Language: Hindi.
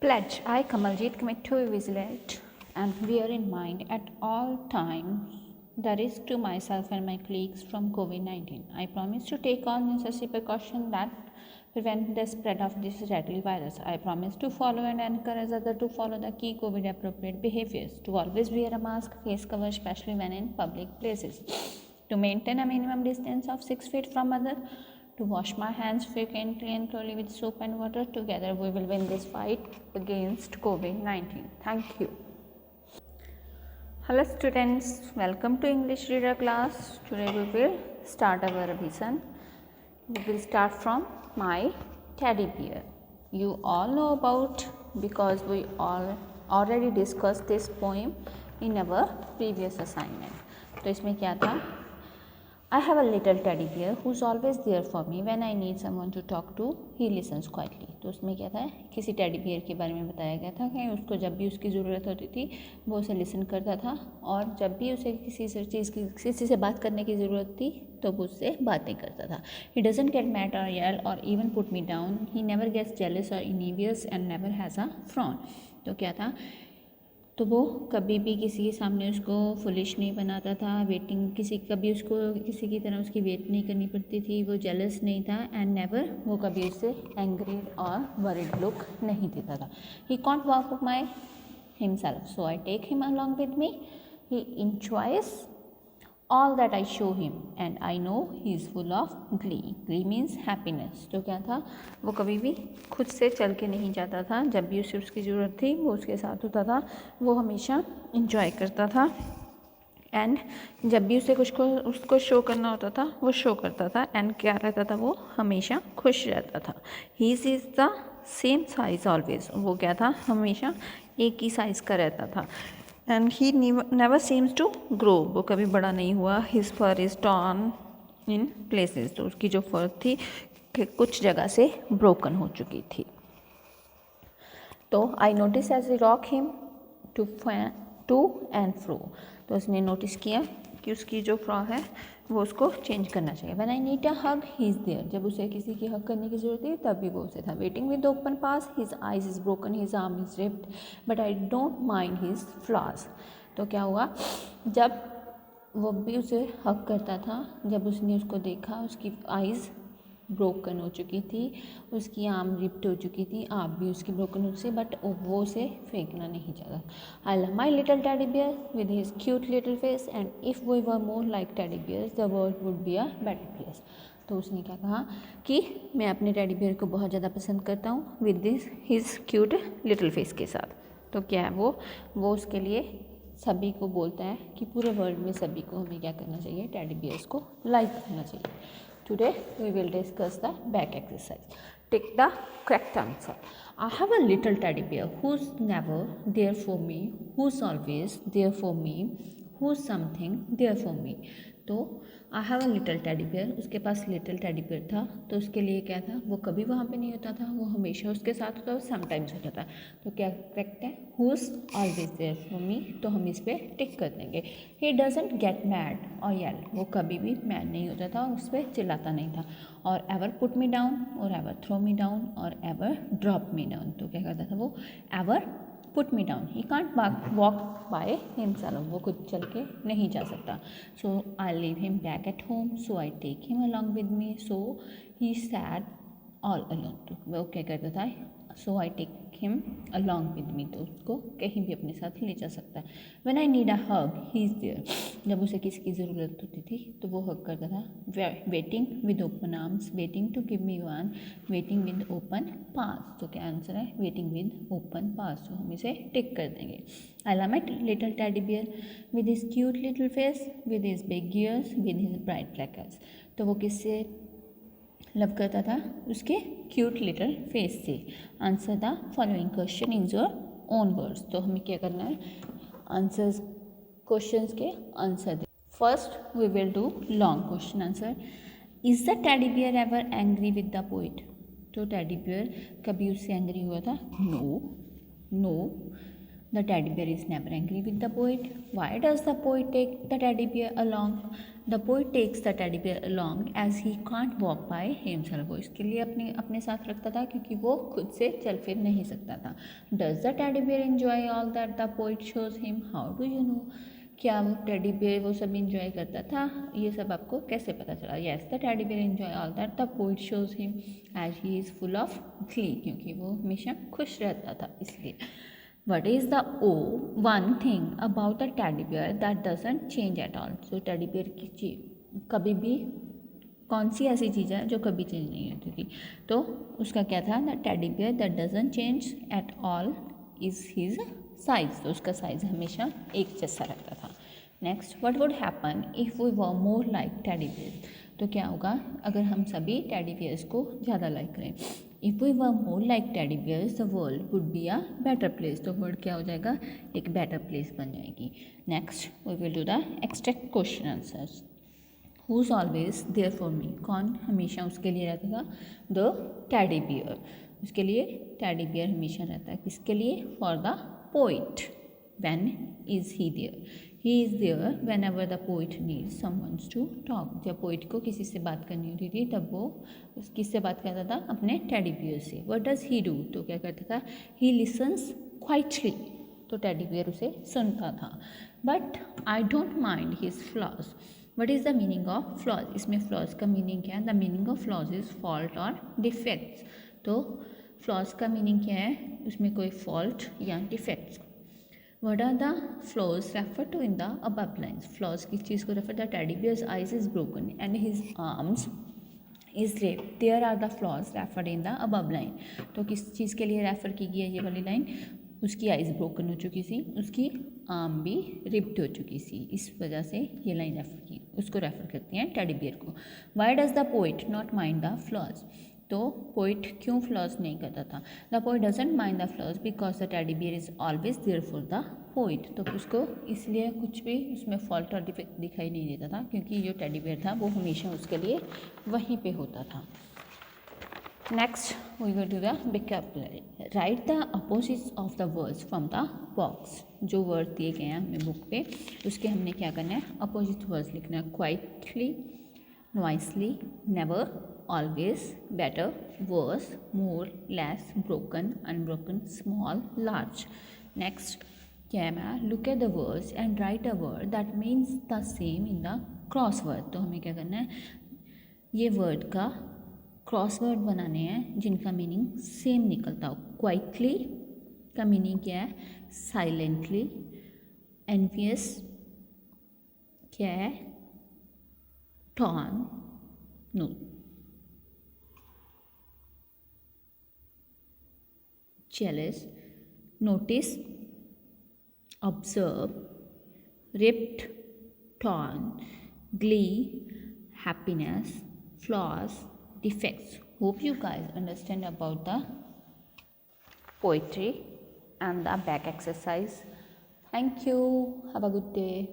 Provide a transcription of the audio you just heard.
Pledge. I, Kamaljeet, commit to be vigilant and bear in mind at all times the risk to myself and my colleagues from COVID-19. I promise to take all necessary precautions that prevent the spread of this deadly virus. I promise to follow and encourage others to follow the key COVID appropriate behaviors, to always wear a mask, face cover, especially when in public places, to maintain a minimum distance of 6 feet from others, to wash my hands frequently and thoroughly with soap and water. Together we will win this fight against COVID-19. Thank you. Hello students, welcome to English reader class. Today we will start our revision. We will start from my teddy bear. You all know about, because we all already discussed this poem in our previous assignment. तो इसमें क्या था? I have a little teddy bear who's always there for me when I need someone to talk to. He listens quietly. तो उसमें क्या था, किसी टेडी बियर के बारे में बताया गया था कि उसको जब भी उसकी ज़रूरत होती थी वो उसे लिसन करता था, और जब भी उसे किसी से बात करने की ज़रूरत थी तो वो उससे बातें करता था. He doesn't get mad or yell or even put me down. He never gets jealous or envious and never has a frown. तो क्या था, तो वो कभी भी किसी के सामने उसको फुलिश नहीं बनाता था, कभी उसको किसी की तरह उसकी वेट नहीं करनी पड़ती थी, वो जेलस नहीं था, एंड नेवर वो कभी उससे एंग्री और वरिड लुक नहीं देता था. He can't walk my himself, so I take him along with me. He enjoys all that I show him and I know he is full of glee. Glee means happiness. तो क्या था, वो कभी भी खुद से चल के नहीं जाता था, जब भी उसे उसकी ज़रूरत थी वो उसके साथ होता था, वो हमेशा enjoy करता था, एंड जब भी उसको शो करना होता था वो शो करता था, एंड क्या रहता था, वो हमेशा खुश रहता था. He is the same size always, वो क्या था, हमेशा एक ही साइज़ का रहता था. And he never seems to grow, वो कभी बड़ा नहीं हुआ. His fur is torn in places, तो उसकी जो फर थी कुछ जगह से ब्रोकन हो चुकी थी. तो I notice as we rock him to and fro, तो उसने नोटिस किया कि उसकी जो फ्रॉ है वो उसको चेंज करना चाहिए. When I need a hug he is there, जब उसे किसी की हग करने की ज़रूरत थी तब भी वो उसे था. Waiting with open pass, his eyes is broken, his arm is ripped, but I don't mind his flaws. तो क्या हुआ, जब वो भी उसे हग करता था, जब उसने उसको देखा उसकी आइज़ ब्रोकन हो चुकी थी, उसकी आर्म रिप्ट हो चुकी थी, आप भी उसकी ब्रोकन हो चुकी, बट वो उसे फेंकना नहीं चाहता. I love my little teddy bear with his cute little face and if we were more like teddy bears the world would be a better place. तो उसने क्या कहा कि मैं अपने टेडी बियर को बहुत ज़्यादा पसंद करता हूँ with this his cute little face के साथ. तो क्या है, वो उसके लिए सभी को बोलता है कि पूरे वर्ल्ड में सभी को हमें क्या करना चाहिए, टेडी बियर्स को लाइक करना चाहिए. Today we will discuss the back exercise. Take the correct answer. I have a little teddy bear who's never there for me, who's always there for me, who's something there for me. तो I have a little teddy bear, उसके पास लिटिल टेडी बियर था, तो उसके लिए क्या था, वो कभी वहाँ पे नहीं होता था, वो हमेशा उसके साथ होता, वो समटाइम्स होता था. तो क्या करेक्ट है, who is always there for me, तो हम इस पर टिक कर देंगे. ही डजंट गेट मैड और येल, वो कभी भी मैड नहीं होता था और उस पर चिल्लाता नहीं था. और एवर पुट मी डाउन और एवर थ्रो मी डाउन और एवर ड्रॉप मी डाउन, तो क्या करता था वो, ever put me down. He can't walk by himself, वो खुद चल के नहीं जा सकता. So I leave him back at home, so I take him along with me, so he sad all alone. तो वो क्या करता था, so I take him along with मी, तो उसको कहीं भी अपने साथ ले जा सकता है. When I need a hug he is there, जब उसे किसी की ज़रूरत होती थी तो वो हग करता था. Waiting with open arms, waiting to give me one, waiting with open pass. तो क्या आंसर है, वेटिंग विद ओपन पास, तो हम इसे टिक कर देंगे. I love my little teddy bear with his cute little face, with his big ears, with his bright black eyes. तो वो किससे लव करता था, उसके क्यूट लिटल फेस से. Answer the following question in your own words. तो हमें क्या करना है, आंसर्स क्वेश्चंस के आंसर दे. First we will do long question answer. Is the teddy bear ever angry with the poet. तो टेडी बियर कभी उससे एंग्री हुआ था, no. The teddy bear is never angry with the poet. Why does the poet take the teddy bear along? The poet takes the teddy bear along as he can't walk by himself. वो इसके लिए अपने साथ रखता था क्योंकि वो खुद से चल फिर नहीं सकता था. Does the teddy bear enjoy all that the poet shows him? How do you know? क्या वो टेडी बेयर वो सब इंजॉय करता था? ये सब आपको कैसे पता चला? Yes, the teddy bear enjoy all that the poet shows him as he is full of glee, क्योंकि वो हमेशा खुश रहता था इसलिए. What is the one thing about the teddy bear that doesn't change at all? So teddy bear की चीज कभी भी कौन सी ऐसी चीज़ है जो कभी चेंज नहीं होती थी? तो उसका क्या था? The teddy bear that doesn't change at all is his size. तो उसका साइज हमेशा एक जैसा रहता था. Next, what would happen if we were more like teddy bear? तो क्या होगा अगर हम सभी टेडी बेयर्स को ज़्यादा लाइक करें? If we were more like teddy bears the world would be a better place. तो वर्ल्ड क्या हो जाएगा? एक बेटर प्लेस बन जाएगी. Next, we will do the extract question answers. Who is always there for me? कौन हमेशा उसके लिए रहता था? The teddy bear. उसके लिए टेडी बियर हमेशा रहता है. किसके लिए? For the poet. When is he there? He is there when ever the poet needs someone's to talk. जब पोइट को किसी से बात करनी होती थी तब वो किससे बात करता था? अपने टेडी बियर से. What does he do? तो क्या करता था? ही लिसन्स क्वाइटली. तो टेडी बियर उसे सुनता था. But I don't mind his flaws. What is the meaning of flaws? इसमें फ्लॉज का मीनिंग क्या है? The meaning of flaws is fault और डिफेक्ट्स. तो फ्लॉज का मीनिंग क्या है? उसमें कोई फॉल्ट या defects. What are the flaws referred to in the above lines? Flaws किस चीज़ को refer? The teddy bear's eyes is broken and his arms is raped. There are the flaws referred in the above line. तो किस चीज़ के लिए रेफर की गई है ये वाली लाइन? उसकी आइज़ ब्रोकन हो चुकी थी, उसकी आर्म भी रिप्ड हो चुकी थी, इस वजह से ये लाइन रेफर की, उसको रेफर करती हैं टेडी बियर को. Why does the poet not mind the flaws? तो पोइट क्यों फ्लॉज नहीं करता था? The poet doesn't mind the flaws because the teddy bear is always there for the poet. तो उसको इसलिए कुछ भी उसमें फॉल्ट और डिफेक्ट दिखाई नहीं देता था क्योंकि जो टेडी बियर था वो हमेशा उसके लिए वहीं पे होता था. Next we will do the vocabulary. Write the opposites of the words from the box. जो वर्ड दिए गए हैं हमें बुक पे उसके हमने क्या करना है? अपोजिट वर्ड्स लिखना है. Quietly, नॉइसली, never, always, better, worse, more, less, broken, unbroken, small, large. Next, क्या है मैं? Look at the words and write a word that means the same in the crossword. तो हमें क्या करना है? ये वर्ड का क्रॉसवर्ड बनाने हैं जिनका मीनिंग सेम निकलता हो. क्वाइटली का मीनिंग क्या है? साइलेंटली. एनवियस क्या है? टॉन. No. jealous, notice, observe, ripped, torn, glee, happiness, flaws, defects. Hope you guys understand about the poetry and the back exercise. Thank you. Have a good day.